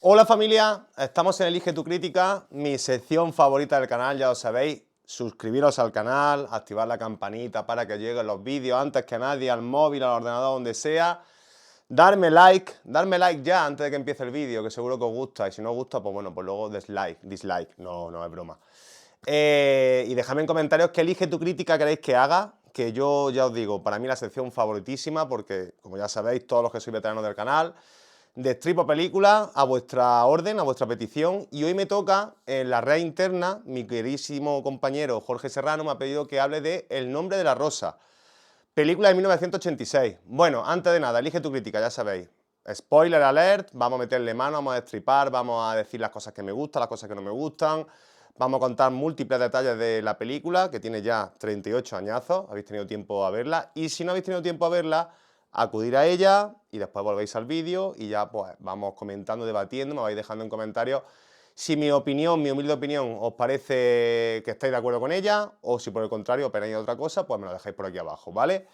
Hola familia, estamos en Elige tu Crítica, mi sección favorita del canal, ya lo sabéis. Suscribiros al canal, activar la campanita para que lleguen los vídeos antes que nadie al móvil, al ordenador, donde sea. Darme like ya antes de que empiece el vídeo, que seguro que os gusta. Y si no os gusta, pues bueno, pues luego dislike, no es broma. Y dejadme en comentarios qué Elige tu Crítica queréis que haga, que yo ya os digo, para mí la sección favoritísima, porque como ya sabéis, todos los que sois veteranos del canal, destripo películas a vuestra orden, a vuestra petición, y hoy me toca, en la red interna, mi queridísimo compañero Jorge Serrano me ha pedido que hable de El nombre de la rosa, película de 1986. Bueno, antes de nada, elige tu crítica, ya sabéis. Spoiler alert, vamos a meterle mano, vamos a destripar, vamos a decir las cosas que me gustan, las cosas que no me gustan. Vamos a contar múltiples detalles de la película, que tiene ya 38 añazos, habéis tenido tiempo a verla. Y si no habéis tenido tiempo a verla, acudir a ella y después volvéis al vídeo y ya pues vamos comentando, debatiendo, me vais dejando en comentarios si mi opinión, mi humilde opinión, os parece que estáis de acuerdo con ella o si por el contrario opináis otra cosa, pues me lo dejáis por aquí abajo, ¿vale?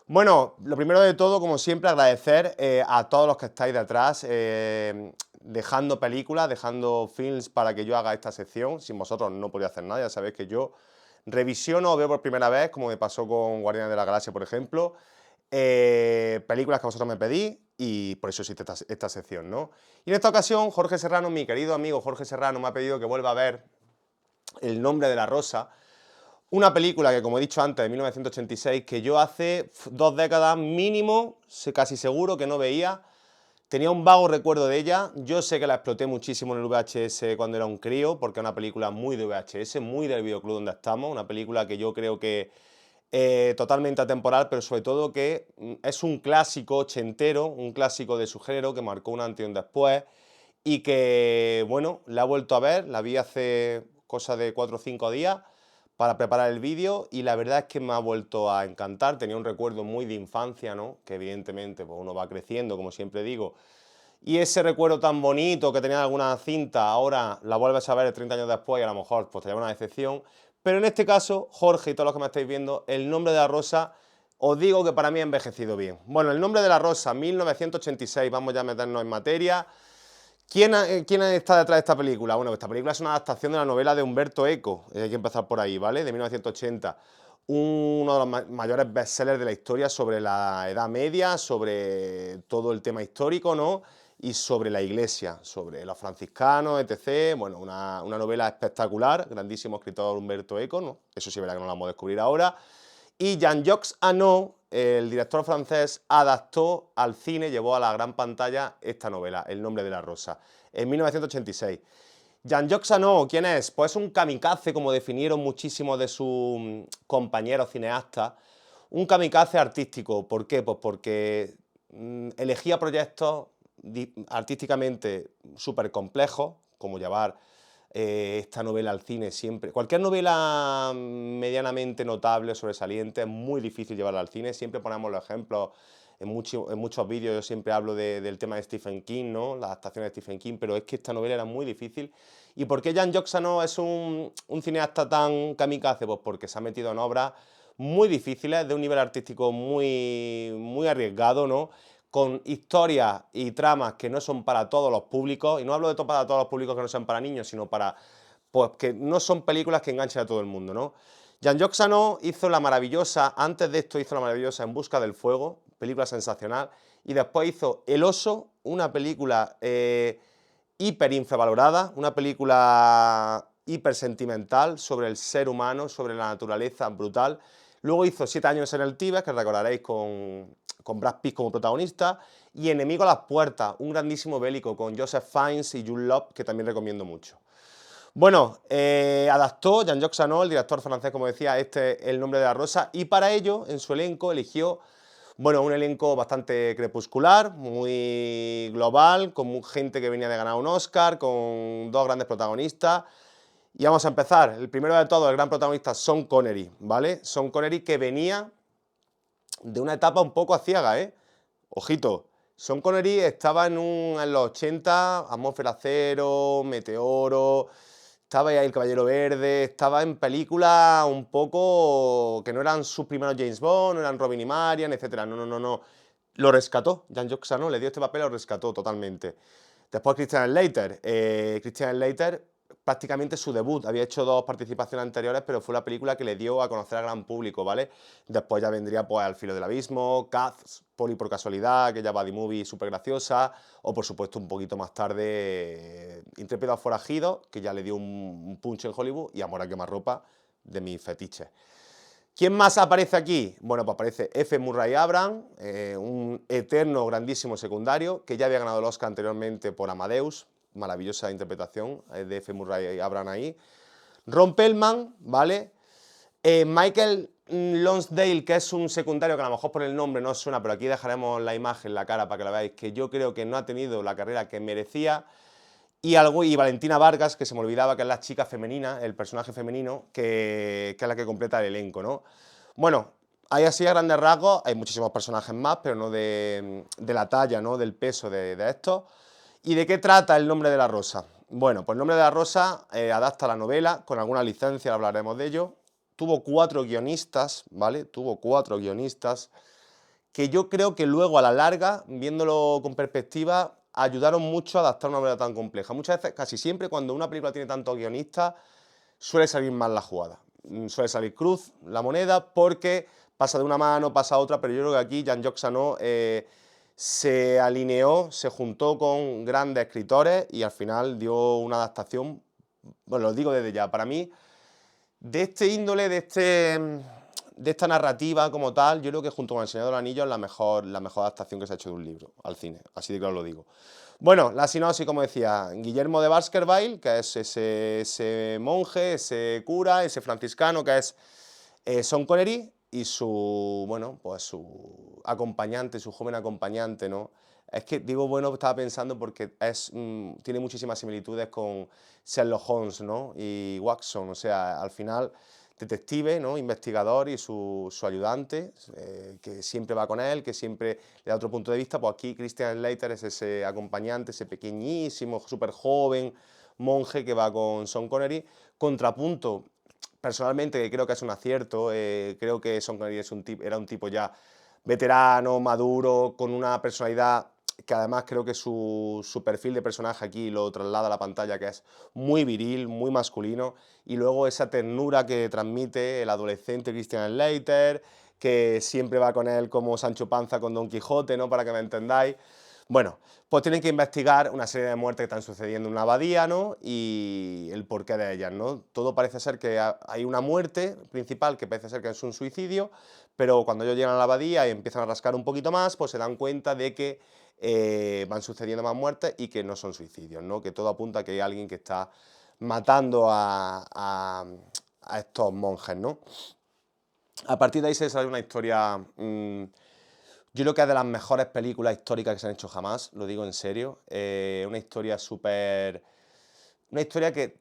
Bueno, lo primero de todo, como siempre, agradecer a todos los que estáis detrás, dejando películas, dejando films para que yo haga esta sección. Sin vosotros no podría hacer nada, ya sabéis que yo revisiono o veo por primera vez, como me pasó con Guardianes de la Galaxia, por ejemplo, películas que vosotros me pedís y por eso existe esta sección, ¿no? Y en esta ocasión, Jorge Serrano, mi querido amigo Jorge Serrano, me ha pedido que vuelva a ver El nombre de la rosa, una película que, como he dicho antes, de 1986, que yo hace 2 décadas mínimo, casi seguro que no veía. Tenía un vago recuerdo de ella. Yo sé que la exploté muchísimo en el VHS cuando era un crío, porque es una película muy de VHS, muy del videoclub donde estamos. Una película que yo creo que totalmente atemporal, pero sobre todo que es un clásico ochentero, un clásico de su género que marcó un antes y un después. Y que, bueno, la he vuelto a ver, la vi hace cosa de 4 o 5 días para preparar el vídeo y la verdad es que me ha vuelto a encantar. Tenía un recuerdo muy de infancia, ¿no? Que evidentemente pues uno va creciendo, como siempre digo. Y ese recuerdo tan bonito que tenía alguna cinta, ahora la vuelves a ver 30 años después y a lo mejor pues te lleva una decepción. Pero en este caso, Jorge y todos los que me estáis viendo, El nombre de la rosa, os digo que para mí ha envejecido bien. Bueno, El nombre de la rosa, 1986, vamos ya a meternos en materia. ¿Quién está detrás de esta película? Bueno, esta película es una adaptación de la novela de Humberto Eco, hay que empezar por ahí, ¿vale? De 1980. Uno de los mayores bestsellers de la historia sobre la Edad Media, sobre todo el tema histórico, ¿no? Y sobre la Iglesia, sobre los franciscanos, etc. Bueno, una novela espectacular, grandísimo escritor Humberto Eco, ¿no? Eso sí, verá que no la vamos a descubrir ahora. Y Jean-Jacques Annaud, el director francés, adaptó al cine, llevó a la gran pantalla esta novela, El nombre de la rosa, en 1986. Jean-Jacques Annaud, ¿quién es? Pues es un kamikaze, como definieron muchísimos de sus compañeros cineastas, un kamikaze artístico. ¿Por qué? Pues porque elegía proyectos artísticamente súper complejos, como llevar esta novela al cine siempre. Cualquier novela medianamente notable, sobresaliente, es muy difícil llevarla al cine. Siempre ponemos los ejemplos en muchos vídeos. Yo siempre hablo del tema de Stephen King, ¿no? Las adaptaciones de Stephen King, pero es que esta novela era muy difícil. ¿Y por qué Jean-Jacques Annaud es un cineasta tan kamikaze? Pues porque se ha metido en obras muy difíciles, de un nivel artístico muy arriesgado, ¿no? Con historias y tramas que no son para todos los públicos, y no hablo de para todos los públicos que no sean para niños, sino para, pues que no son películas que enganchen a todo el mundo, ¿no? Jean-Jacques Annaud hizo la maravillosa, antes de esto hizo la maravillosa En busca del fuego, película sensacional, y después hizo El oso, una película hiper infravalorada, una película hiper sentimental sobre el ser humano, sobre la naturaleza brutal. Luego hizo 7 años en el Tíbet, que recordaréis con Brad Pitt como protagonista, y Enemigo a las puertas, un grandísimo bélico con Joseph Fiennes y Jude Law, que también recomiendo mucho. Bueno, adaptó Jean-Jacques Annaud, el director francés, como decía, El nombre de la rosa, y para ello, en su elenco, eligió, bueno, un elenco bastante crepuscular, muy global, con gente que venía de ganar un Oscar, con 2 grandes protagonistas. Y vamos a empezar. El primero de todo, el gran protagonista, Sean Connery, ¿vale? Sean Connery, que venía de una etapa un poco aciaga, ¿eh? Ojito, Sean Connery estaba en los 80, Atmósfera Cero, Meteoro, estaba ahí El Caballero Verde, estaba en películas un poco que no eran sus primeros James Bond, no eran Robin y Marian, etc. No. Lo rescató, Jean-Jacques Annaud le dio este papel, lo rescató totalmente. Después Christian Slater. Christian Slater, prácticamente su debut. Había hecho 2 participaciones anteriores, pero fue la película que le dio a conocer al gran público, ¿vale? Después ya vendría pues Al filo del abismo, Cats, Poli por casualidad, aquella buddy movie súper graciosa, o por supuesto un poquito más tarde Intrépidos forajidos, que ya le dio un punch en Hollywood, y Amor a quemarropa, de mis fetiches. ¿Quién más aparece aquí? Bueno, pues aparece F. Murray Abraham, un eterno grandísimo secundario, que ya había ganado el Oscar anteriormente por Amadeus, maravillosa interpretación de F. Murray Abraham ahí. Ron Perlman, ¿vale? Michael Lonsdale, que es un secundario que a lo mejor por el nombre no os suena, pero aquí dejaremos la imagen, la cara para que la veáis, que yo creo que no ha tenido la carrera que merecía. Y Valentina Vargas, que se me olvidaba, que es la chica femenina, el personaje femenino, que es la que completa el elenco, ¿no? Bueno, hay así a grandes rasgos, hay muchísimos personajes más, pero no de la talla, ¿no? Del peso de estos. ¿Y de qué trata El nombre de la rosa? Bueno, pues El nombre de la rosa adapta la novela, con alguna licencia, hablaremos de ello. Tuvo 4 guionistas, ¿vale? Tuvo 4 guionistas que yo creo que luego a la larga, viéndolo con perspectiva, ayudaron mucho a adaptar una novela tan compleja. Muchas veces, casi siempre, cuando una película tiene tantos guionistas, suele salir mal la jugada. Suele salir cruz la moneda porque pasa de una mano, pasa a otra, pero yo creo que aquí Jean-Jacques Hano se alineó, se juntó con grandes escritores y al final dio una adaptación, bueno, lo digo desde ya, para mí, de este índole, de esta narrativa como tal, yo creo que junto con El Señor de los Anillos es la mejor adaptación que se ha hecho de un libro al cine, así de claro lo digo. Bueno, la sinopsis, como decía, Guillermo de Baskerville, que es ese monje, ese cura, ese franciscano, que es Sean Connery, y su, bueno, pues su acompañante, su joven acompañante, ¿no? Es que digo, bueno, estaba pensando porque tiene muchísimas similitudes con Sherlock Holmes, ¿no? Y Watson, o sea, al final detective, ¿no? Investigador y su ayudante, que siempre va con él, que siempre le da otro punto de vista, pues aquí Christian Slater es ese acompañante, ese pequeñísimo, súper joven monje que va con Sean Connery, contrapunto, personalmente que creo que es un acierto, creo que Sean Connery era un tipo ya veterano, maduro, con una personalidad que además creo que su perfil de personaje aquí lo traslada a la pantalla, que es muy viril, muy masculino, y luego esa ternura que transmite el adolescente Christian Slater, que siempre va con él como Sancho Panza con Don Quijote, ¿no? Para que me entendáis. Bueno, pues tienen que investigar una serie de muertes que están sucediendo en una abadía, ¿no? Y el porqué de ellas, ¿no? Todo parece ser que hay una muerte principal que parece ser que es un suicidio, pero cuando ellos llegan a la abadía y empiezan a rascar un poquito más, pues se dan cuenta de que van sucediendo más muertes y que no son suicidios, ¿no? Que todo apunta a que hay alguien que está matando a estos monjes, ¿no? A partir de ahí se desarrolla una historia, yo creo que es de las mejores películas históricas que se han hecho jamás, lo digo en serio. Una historia súper... Una historia que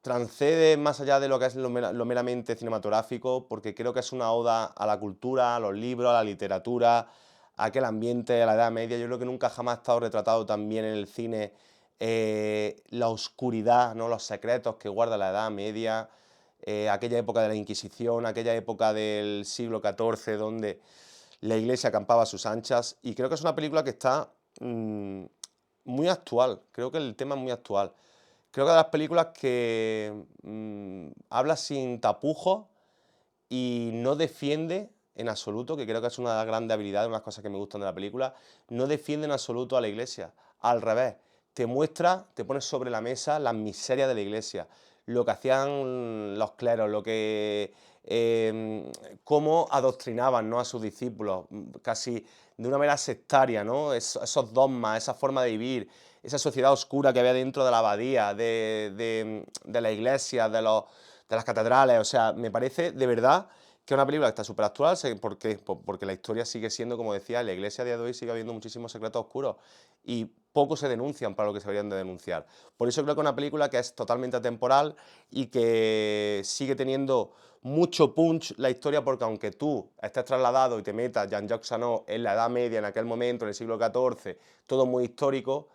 transcede más allá de lo que es lo meramente cinematográfico, porque creo que es una oda a la cultura, a los libros, a la literatura, a aquel ambiente, a la Edad Media. Yo creo que nunca jamás ha estado retratado tan bien en el cine la oscuridad, ¿no? Los secretos que guarda la Edad Media, aquella época de la Inquisición, aquella época del siglo XIV, donde la Iglesia acampaba a sus anchas, y creo que es una película que está muy actual, creo que el tema es muy actual. Creo que de las películas que habla sin tapujos y no defiende en absoluto, que creo que es una de las grandes habilidades, una de las cosas que me gustan de la película, no defiende en absoluto a la Iglesia. Al revés, te muestra, te pone sobre la mesa las miserias de la Iglesia, lo que hacían los cleros, lo que cómo adoctrinaban, ¿no? A sus discípulos, casi de una manera sectaria, ¿no? Esos dogmas, esa forma de vivir, esa sociedad oscura que había dentro de la abadía, de la iglesia, de las catedrales. O sea, me parece de verdad que es una película que está súper actual. ¿Por qué? Porque la historia sigue siendo, como decía, en la iglesia a día de hoy sigue habiendo muchísimos secretos oscuros y pocos se denuncian para lo que se deberían de denunciar. Por eso creo que es una película que es totalmente atemporal y que sigue teniendo mucho punch la historia, porque aunque tú estés trasladado y te metas Jean-Jacques Hano en la Edad Media, en aquel momento, en el siglo XIV, todo muy histórico,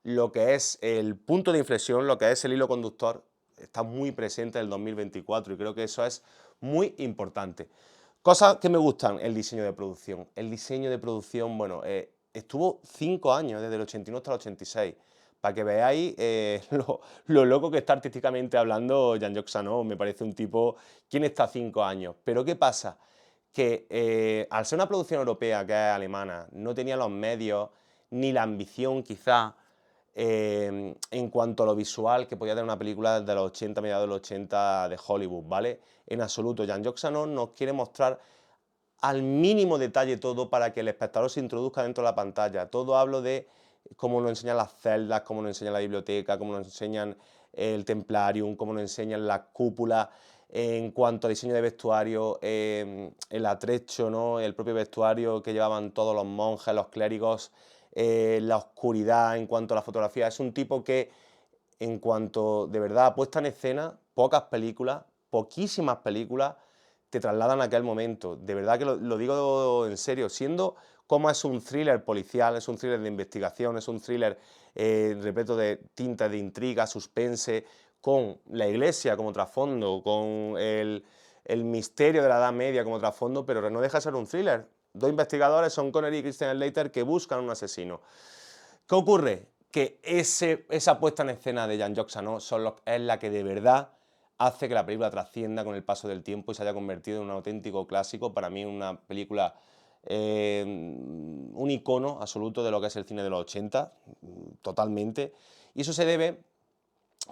lo que es el punto de inflexión, lo que es el hilo conductor, está muy presente en el 2024 y creo que eso es muy importante. Cosas que me gustan, el diseño de producción. El diseño de producción, bueno, estuvo 5 años, desde el 89 hasta el 86. para que veáis lo loco que está artísticamente hablando Jean-Jacques Jeannot. Me parece un tipo, ¿quién está a 5 años? Pero ¿qué pasa? Que al ser una producción europea, que es alemana, no tenía los medios ni la ambición quizá en cuanto a lo visual que podía tener una película de los 80, mediados de los 80 de Hollywood, ¿vale? En absoluto. Jean-Jacques Jeannot nos quiere mostrar al mínimo detalle todo para que el espectador se introduzca dentro de la pantalla. Todo hablo de cómo nos enseñan las celdas, cómo nos enseñan la biblioteca, cómo nos enseñan el templarium, cómo nos enseñan las cúpulas, en cuanto a diseño de vestuario, el atrecho, ¿no? El propio vestuario que llevaban todos los monjes, los clérigos, la oscuridad en cuanto a la fotografía. Es un tipo que, en cuanto de verdad a puesta en escena, pocas películas, poquísimas películas, te trasladan a aquel momento. De verdad que lo digo en serio, siendo como es un thriller policial, es un thriller de investigación, es un thriller repleto de tintas de intriga, suspense, con la iglesia como trasfondo, con el misterio de la Edad Media como trasfondo, pero no deja de ser un thriller. Dos investigadores, Sean Connery y Christian Slater, que buscan un asesino. ¿Qué ocurre? Que esa puesta en escena de Jean-Jacques Jeannot es la que de verdad hace que la película trascienda con el paso del tiempo y se haya convertido en un auténtico clásico. Para mí una película, un icono absoluto de lo que es el cine de los 80, totalmente. Y eso se debe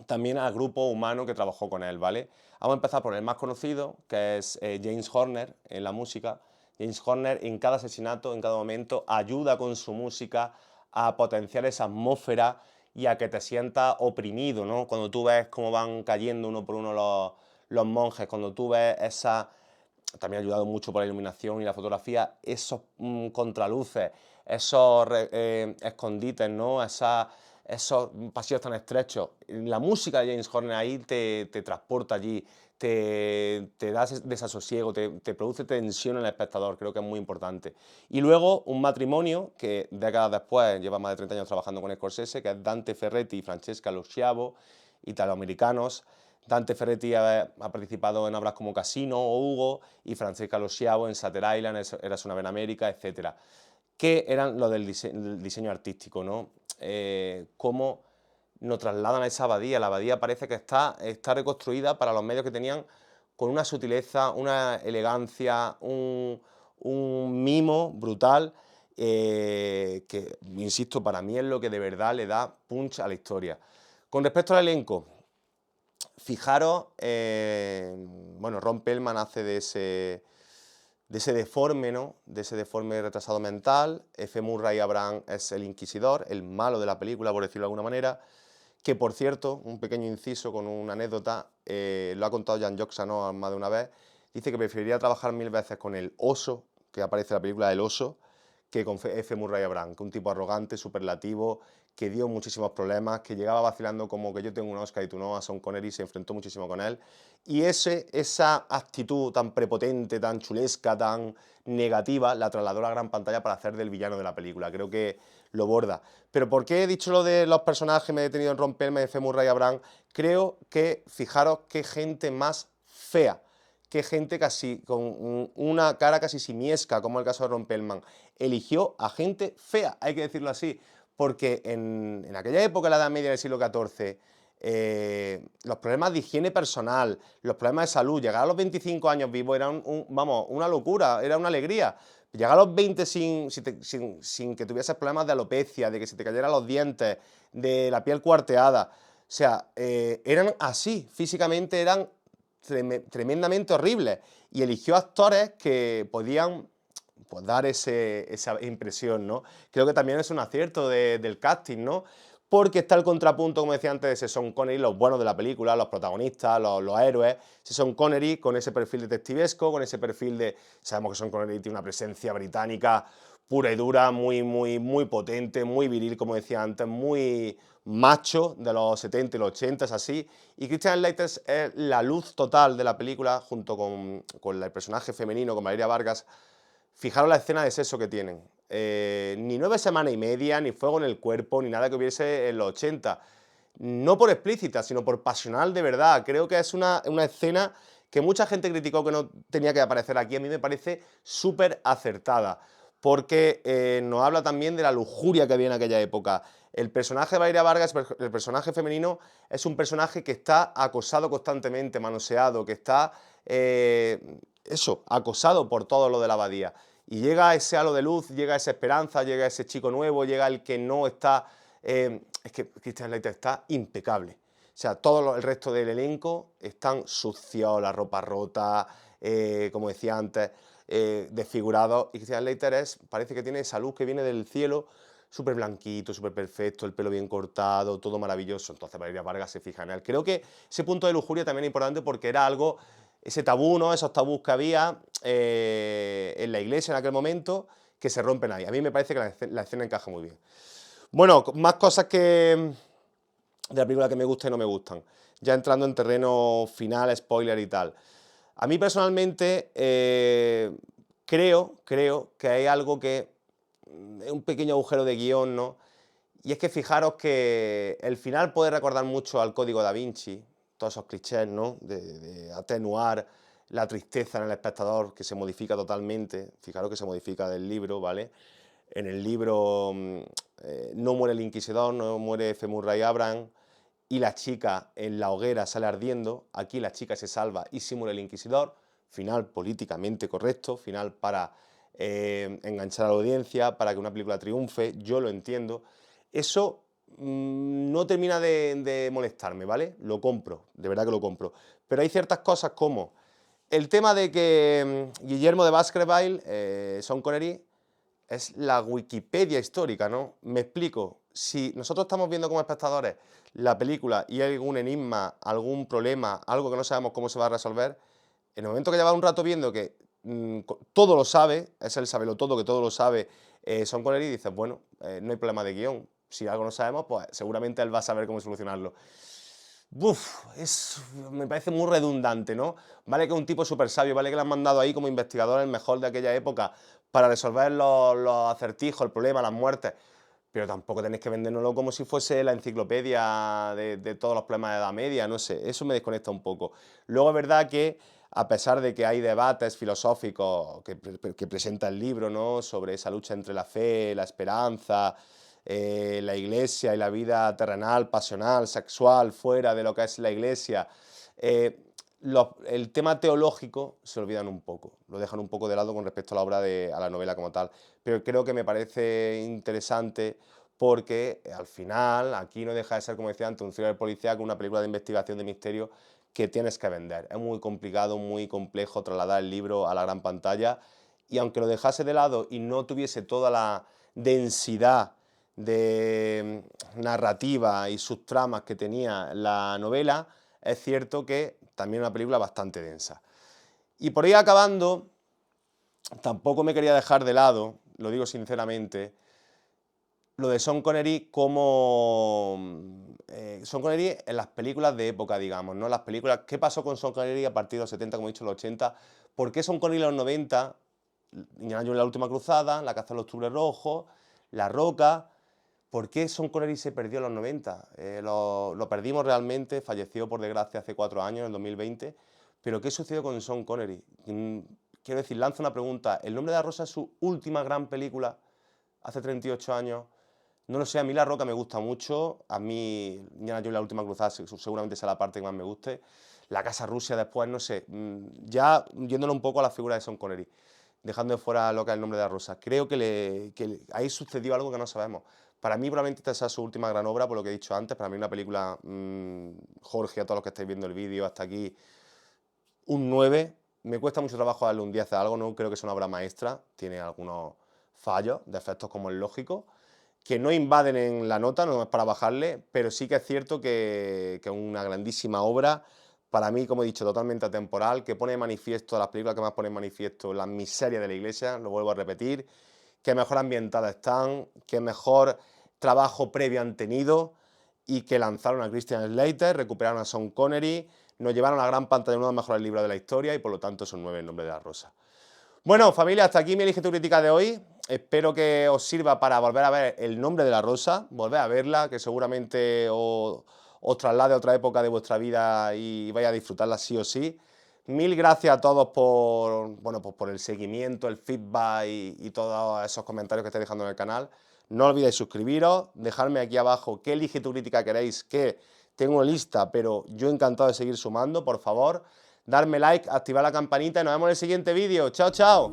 también al grupo humano que trabajó con él, ¿vale? Vamos a empezar por el más conocido, que es James Horner en la música. James Horner en cada asesinato, en cada momento, ayuda con su música a potenciar esa atmósfera y a que te sientas oprimido, ¿no? Cuando tú ves cómo van cayendo uno por uno los monjes, cuando tú ves esa... También ha ayudado mucho por la iluminación y la fotografía, esos contraluces, esos escondites, ¿no? Esos pasillos tan estrechos. La música de James Horner ahí te transporta allí, te da desasosiego, te produce tensión en el espectador, creo que es muy importante. Y luego un matrimonio que décadas después, lleva más de 30 años trabajando con Scorsese, que es Dante Ferretti y Francesca Lo Schiavo, italoamericanos. Dante Ferretti ha participado en obras como Casino o Hugo y Francesca Lo Schiavo en Shutter Island, Eras una vez en América, etc. Que eran lo del diseño artístico, ¿no? Cómo nos trasladan a esa abadía. La abadía parece que está reconstruida para los medios que tenían con una sutileza, una elegancia, un mimo brutal que, insisto, para mí es lo que de verdad le da punch a la historia. Con respecto al elenco, fijaros, bueno, Ron Perlman hace de ese deforme, ¿no? De ese deforme retrasado mental. F. Murray Abraham es el inquisidor, el malo de la película, por decirlo de alguna manera. Que, por cierto, un pequeño inciso con una anécdota, lo ha contado Jean-Jacques Jeannot más de una vez. Dice que preferiría trabajar 1000 veces con el oso, que aparece en la película El oso, que con F. Murray Abraham, que un tipo arrogante, superlativo, que dio muchísimos problemas, que llegaba vacilando como que yo tengo un Oscar y tú no, a Sean Connery, se enfrentó muchísimo con él. Y esa actitud tan prepotente, tan chulesca, tan negativa, la trasladó a la gran pantalla para hacer del villano de la película. Creo que lo borda. Pero ¿por qué he dicho lo de los personajes, me he detenido en Ron Perlman, F. Murray Abraham? Creo que, fijaros, qué gente más fea, qué gente casi con una cara casi simiesca, como el caso de Ron Perlman, eligió a gente fea, hay que decirlo así, porque en aquella época, en la Edad Media del siglo XIV, los problemas de higiene personal, los problemas de salud, llegar a los 25 años vivo era vamos, una locura, era una alegría. Llegar a los 20 sin que tuvieses problemas de alopecia, de que se te cayeran los dientes, de la piel cuarteada. O sea, eran así, físicamente eran tremendamente horribles. Y eligió actores que podían pues, dar esa impresión, ¿no? Creo que también es un acierto del casting, ¿no? Porque está el contrapunto, como decía antes, de Sean Connery, los buenos de la película, los protagonistas, los héroes. Sean Connery con ese perfil detectivesco, con ese perfil de... Sabemos que Sean Connery tiene una presencia británica pura y dura, muy potente, muy viril, como decía antes, muy macho de los 70 y los 80, es así. Y Christian Slater es la luz total de la película, junto con el personaje femenino, con Valeria Vargas. Fijaros la escena de sexo que tienen. Ni 9 semanas y media, ni fuego en el cuerpo, ni nada que hubiese en los 80. No por explícita, sino por pasional de verdad. Creo que es una escena que mucha gente criticó que no tenía que aparecer aquí. A mí me parece súper acertada. porque nos habla también de la lujuria que había en aquella época. El personaje de Valeria Vargas, el personaje femenino, es un personaje que está acosado constantemente, manoseado, que está, acosado por todo lo de la abadía. Y llega ese halo de luz, llega esa esperanza, llega ese chico nuevo, llega el que no está... es que Christian Slater está impecable. O sea, todo el resto del elenco están sucios, la ropa rota, como decía antes, desfigurados. Y Christian Slater parece que tiene esa luz que viene del cielo, súper blanquito, súper perfecto, el pelo bien cortado, todo maravilloso. Entonces Valeria Vargas se fija en él. Creo que ese punto de lujuria también es importante porque era algo, ese tabú, ¿no? Esos tabús que había en la iglesia en aquel momento, que se rompen ahí. A mí me parece que la escena encaja muy bien. Bueno, más cosas que de la película que me gustan y no me gustan. Ya entrando en terreno final, spoiler y tal. A mí personalmente creo que hay algo que es un pequeño agujero de guión, ¿no? Y es que fijaros que el final puede recordar mucho al Código Da Vinci, todos esos clichés, ¿no? De atenuar la tristeza en el espectador, que se modifica totalmente. Fijaros que se modifica del libro, ¿vale? En el libro no muere el inquisidor, no muere F. Murray Abraham, y la chica en la hoguera sale ardiendo. Aquí la chica se salva y sí muere el inquisidor. Final políticamente correcto, final para enganchar a la audiencia, para que una película triunfe, yo lo entiendo. Eso no termina de molestarme, ¿vale? Lo compro, de verdad que lo compro. Pero hay ciertas cosas como el tema de que Guillermo de Baskerville, Sean Connery, es la Wikipedia histórica, ¿no? Me explico. Si nosotros estamos viendo como espectadores la película y hay algún enigma, algún problema, algo que no sabemos cómo se va a resolver, en el momento que lleva un rato viendo que todo lo sabe, es el sabelotodo que todo lo sabe, Sean Connery, dices, bueno, no hay problema de guión. Si algo no sabemos, pues seguramente él va a saber cómo solucionarlo. Me parece muy redundante, ¿no? Vale que es un tipo súper sabio, vale que le han mandado ahí como investigador el mejor de aquella época para resolver los acertijos, el problema, las muertes, pero tampoco tenéis que vendérnoslo como si fuese la enciclopedia de todos los problemas de la Edad Media, no sé, eso me desconecta un poco. Luego es verdad que, a pesar de que hay debates filosóficos que presenta el libro, ¿no? Sobre esa lucha entre la fe, la esperanza, la iglesia y la vida terrenal, pasional, sexual, fuera de lo que es la iglesia, el tema teológico se olvidan un poco, lo dejan un poco de lado con respecto a la obra, a la novela como tal, pero creo que me parece interesante porque al final aquí no deja de ser, como decía antes, un thriller policíaco, una película de investigación de misterio que tienes que vender. Es muy complicado, muy complejo trasladar el libro a la gran pantalla y aunque lo dejase de lado y no tuviese toda la densidad de narrativa y subtramas que tenía la novela, es cierto que también es una película bastante densa. Y por ahí acabando, tampoco me quería dejar de lado, lo digo sinceramente, lo de Sean Connery como... Sean Connery en las películas de época, digamos, ¿no? Las películas... ¿Qué pasó con Sean Connery a partir de los 70, como he dicho, los 80? ¿Por qué Sean Connery en los 90? Indiana Jones, La Última Cruzada, La Caza del Octubre Rojo, La Roca... ¿Por qué Sean Connery se perdió en los 90? Lo perdimos realmente, falleció por desgracia hace 4 años, en el 2020. Pero ¿qué sucedió con Sean Connery? Quiero decir, lanzo una pregunta. ¿El Nombre de la Rosa es su última gran película hace 38 años? No lo sé, a mí La Roca me gusta mucho. A mí, Indiana Jones, La Última Cruzada seguramente sea la parte que más me guste. La Casa Rusia después, no sé. Ya yéndolo un poco a la figura de Sean Connery, dejando de fuera lo que es El Nombre de la Rosa. Creo que ahí sucedió algo que no sabemos. Para mí probablemente esta sea su última gran obra, por lo que he dicho antes. Para mí una película, Jorge, a todos los que estáis viendo el vídeo hasta aquí, un 9. Me cuesta mucho trabajo darle un 10 a algo, no creo que sea una obra maestra. Tiene algunos fallos, defectos como es lógico, que no invaden en la nota, no es para bajarle, pero sí que es cierto que es una grandísima obra. Para mí, como he dicho, totalmente atemporal, que pone de manifiesto, las películas que más ponen de manifiesto las miserias de la iglesia, lo vuelvo a repetir, que mejor ambientadas están, que mejor trabajo previo han tenido y que lanzaron a Christian Slater, recuperaron a Sean Connery, nos llevaron a la gran pantalla uno de los mejores libros de la historia y por lo tanto son 9 en Nombre de la Rosa. Bueno, familia, hasta aquí mi Elige tu Crítica de hoy. Espero que os sirva para volver a ver El Nombre de la Rosa, volver a verla, que seguramente os traslade a otra época de vuestra vida y vaya a disfrutarla sí o sí. Mil gracias a todos por, bueno, pues por el seguimiento, el feedback y todos esos comentarios que estáis dejando en el canal. No olvidéis suscribiros, dejarme aquí abajo qué Elige tu Crítica queréis, que tengo una lista, pero yo encantado de seguir sumando, por favor. Darme like, activar la campanita y nos vemos en el siguiente vídeo. ¡Chao, chao!